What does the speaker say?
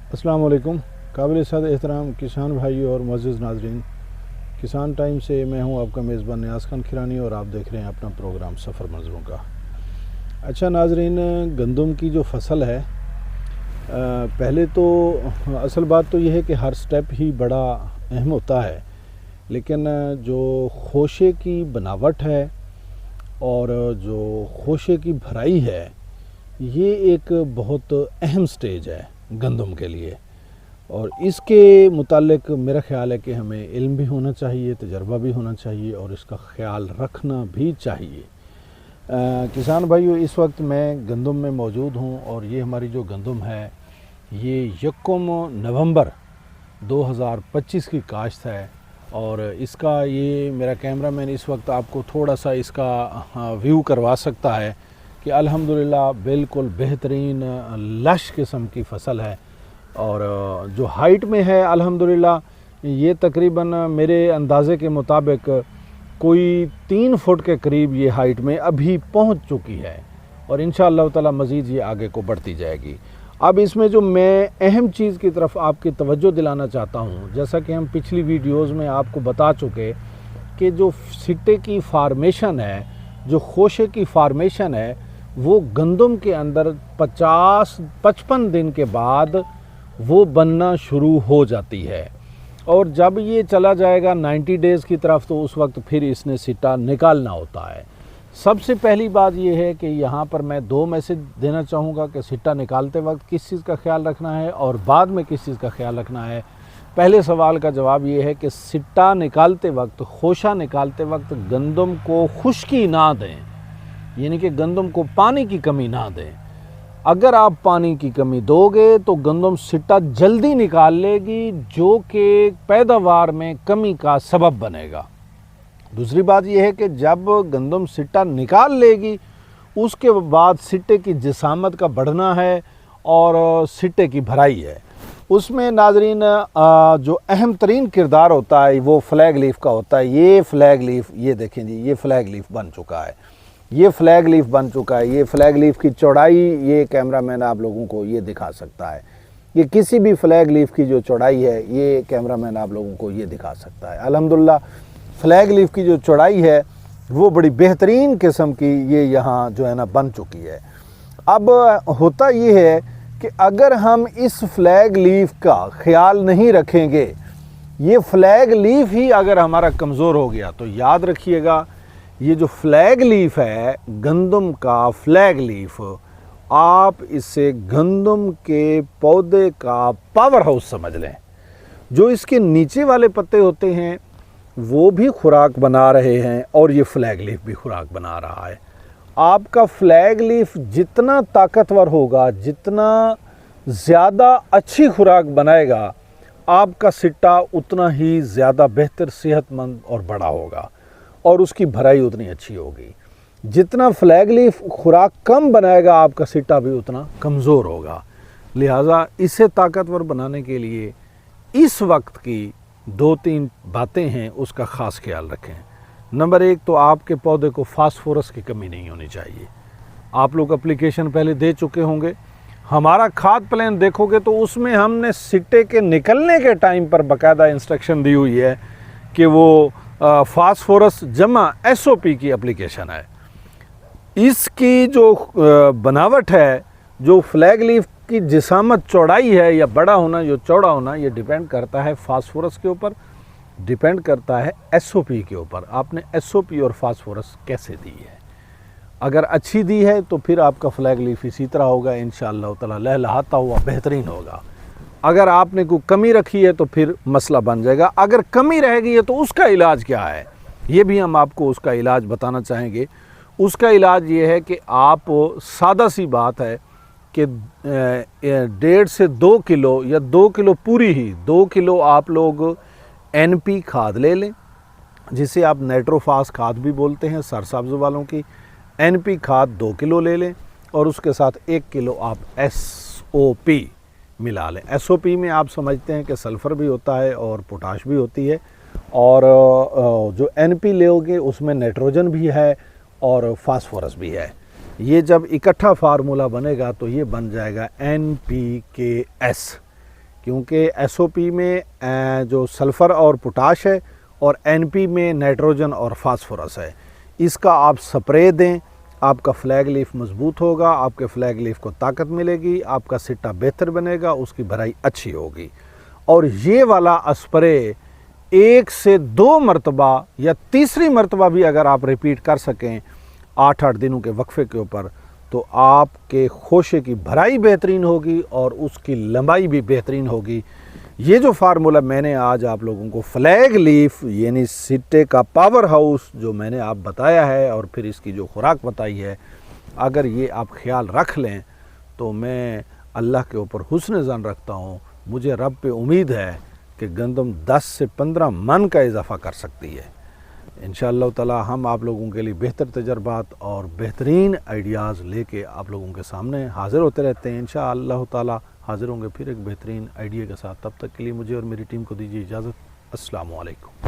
अस्सलाम वालेकुम। काबिल सद एहतराम किसान भाई और मुअज़्ज़िज़ नाज़रीन, किसान टाइम से मैं हूं आपका मेज़बान नियाज़ खान खिरानी और आप देख रहे हैं अपना प्रोग्राम सफ़र मंज़रों का। अच्छा नाज़रीन, गंदम की जो फसल है, पहले तो असल बात तो यह है कि हर स्टेप ही बड़ा अहम होता है, लेकिन जो खोशे की बनावट है और जो खोशे की भराई है, ये एक बहुत अहम स्टेज है गंदम के लिए। और इसके मुतालिक मेरा ख़्याल है कि हमें इल्म भी होना चाहिए, तजर्बा भी होना चाहिए और इसका ख़्याल रखना भी चाहिए। किसान भाइयों, इस वक्त मैं गंदम में मौजूद हूँ और ये हमारी जो गंदम है ये 1 नवंबर 2025 की काश्त है। और इसका ये मेरा कैमरामैन इस वक्त आपको थोड़ा सा इसका व्यू करवा सकता है कि अल्हम्दुलिल्लाह बिल्कुल बेहतरीन लश किस्म की फसल है। और जो हाइट में है अल्हम्दुलिल्लाह ये तकरीबन मेरे अंदाज़े के मुताबिक कोई 3 फुट के करीब ये हाइट में अभी पहुंच चुकी है और इंशाअल्लाह ताला मज़ीद ये आगे को बढ़ती जाएगी। अब इसमें जो मैं अहम चीज़ की तरफ आपकी तवज्जो दिलाना चाहता हूँ, जैसा कि हम पिछली वीडियोज़ में आपको बता चुके कि जो सिट्टे की फार्मेशन है, जो खोशे की फार्मेशन है, वो गंदम के अंदर 50-55 दिन के बाद वो बनना शुरू हो जाती है। और जब ये चला जाएगा 90 डेज़ की तरफ तो उस वक्त फिर इसने सिट्टा निकालना होता है। सबसे पहली बात यह है कि यहाँ पर मैं 2 मैसेज देना चाहूँगा कि सिट्टा निकालते वक्त किस चीज़ का ख्याल रखना है और बाद में किस चीज़ का ख्याल रखना है। पहले सवाल का जवाब ये है कि सिट्टा निकालते वक्त, खोशा निकालते वक्त गंदम को खुश्की ना दें, यानी कि गंदम को पानी की कमी ना दें। अगर आप पानी की कमी दोगे तो गंदम सिट्टा जल्दी निकाल लेगी, जो कि पैदावार में कमी का सबब बनेगा। दूसरी बात यह है कि जब गंदम सिट्टा निकाल लेगी उसके बाद सिट्टे की जिसामत का बढ़ना है और सिट्टे की भराई है। उसमें नाजरीन जो अहम तरीन किरदार होता है वो फ्लैग लीफ का होता है। ये फ्लैग लीफ, ये देखें जी, ये फ्लैग लीफ बन चुका है, ये फ्लैग लीफ बन चुका है। ये फ्लैग लीफ की चौड़ाई ये कैमरामैन आप लोगों को ये दिखा सकता है। ये किसी भी फ्लैग लीफ की जो चौड़ाई है ये कैमरामैन आप लोगों को ये दिखा सकता है। अल्हम्दुलिल्लाह फ्लैग लीफ की जो चौड़ाई है वो बड़ी बेहतरीन किस्म की ये यहाँ जो है ना बन चुकी है। अब होता ये है कि अगर हम इस फ्लैग लीफ का ख्याल नहीं रखेंगे, ये फ्लैग लीफ ही अगर हमारा कमज़ोर हो गया तो याद रखिएगा, ये जो फ्लैग लीफ है गंदम का फ्लैग लीफ, आप इसे गंदम के पौधे का पावर हाउस समझ लें। जो इसके नीचे वाले पत्ते होते हैं वो भी खुराक बना रहे हैं और ये फ्लैग लीफ भी खुराक बना रहा है। आपका फ्लैग लीफ जितना ताकतवर होगा, जितना ज़्यादा अच्छी खुराक बनाएगा, आपका सिट्टा उतना ही ज़्यादा बेहतर, सेहतमंद और बड़ा होगा और उसकी भराई उतनी अच्छी होगी। जितना फ्लैग लीफ खुराक कम बनाएगा आपका सिट्टा भी उतना कमज़ोर होगा। लिहाजा इसे ताकतवर बनाने के लिए इस वक्त की 2-3 बातें हैं, उसका ख़ास ख्याल रखें। नंबर 1 तो आपके पौधे को फास्फोरस की कमी नहीं होनी चाहिए। आप लोग एप्लीकेशन पहले दे चुके होंगे, हमारा खाद प्लान देखोगे तो उसमें हमने सिट्टे के निकलने के टाइम पर बाकायदा इंस्ट्रक्शन दी हुई है कि वो फास्फोरस जमा SOP की एप्लीकेशन है। इसकी जो बनावट है, जो फ्लैग लीफ की जिसामत, चौड़ाई है या बड़ा होना, जो चौड़ा होना, ये डिपेंड करता है फास्फोरस के ऊपर, डिपेंड करता है SOP के ऊपर। आपने SOP और फास्फोरस कैसे दी है। अगर अच्छी दी है तो फिर आपका फ्लैग लीफ इसी तरह होगा, इंशाअल्लाह ताला लहलहाता हुआ बेहतरीन होगा। अगर आपने कोई कमी रखी है तो फिर मसला बन जाएगा। अगर कमी रह गई है तो उसका इलाज क्या है, ये भी हम आपको उसका इलाज बताना चाहेंगे। उसका इलाज ये है कि आप, सादा सी बात है कि 1.5 से 2 किलो या 2 किलो पूरी ही 2 किलो आप लोग NP खाद ले लें, जिसे आप नाइट्रोफास खाद भी बोलते हैं, सरसब्ज़ वालों की। NP खाद 2 किलो ले लें और उसके साथ 1 किलो आप SOP मिला लें। SOP में आप समझते हैं कि सल्फ़र भी होता है और पोटाश भी होती है, और जो NP लोगे उसमें नाइट्रोजन भी है और फास्फोरस भी है। ये जब इकट्ठा फार्मूला बनेगा तो ये बन जाएगा NPKS। क्योंकि एसओपी में जो सल्फ़र और पोटाश है और एनपी में नाइट्रोजन और फास्फोरस है। इसका आप स्प्रे दें, आपका फ्लैग लीफ मजबूत होगा, आपके फ्लैग लीफ को ताकत मिलेगी, आपका सिट्टा बेहतर बनेगा, उसकी भराई अच्छी होगी। और ये वाला स्प्रे 1 से 2 मरतबा या तीसरी मरतबा भी अगर आप रिपीट कर सकें 8-8 दिनों के वक्फे के ऊपर, तो आपके खोशे की भराई बेहतरीन होगी और उसकी लंबाई भी बेहतरीन होगी। ये जो फार्मूला मैंने आज आप लोगों को फ्लैग लीफ यानी सिट्टे का पावर हाउस जो मैंने आप बताया है और फिर इसकी जो खुराक बताई है, अगर ये आप ख्याल रख लें तो मैं अल्लाह के ऊपर हुस्न ज़न रखता हूँ। मुझे रब पे उम्मीद है कि गंदम 10 से 15 मन का इजाफ़ा कर सकती है। इंशाअल्लाह ताला हम आप लोगों के लिए बेहतर तजर्बात और बेहतरीन आइडियाज़ लेके आप लोगों के सामने हाज़िर होते रहते हैं। इंशाअल्लाह ताला हाज़िर होंगे फिर एक बेहतरीन आइडिया के साथ। तब तक के लिए मुझे और मेरी टीम को दीजिए इजाज़त। अस्सलामु अलैकुम।